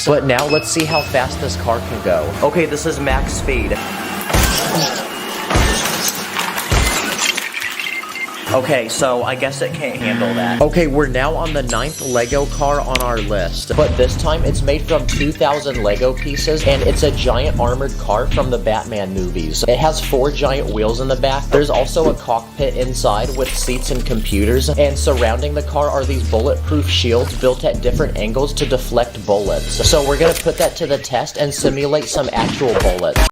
But now let's see how fast this car can go. Okay, this is max speed. Okay, so I guess it can't handle that. Okay, we're now on the 9th Lego car on our list. But this time, it's made from 2,000 Lego pieces, and it's a giant armored car from the Batman movies. It has 4 giant wheels in the back. There's also a cockpit inside with seats and computers, and surrounding the car are these bulletproof shields built at different angles to deflect bullets. So we're gonna put that to the test and simulate some actual bullets.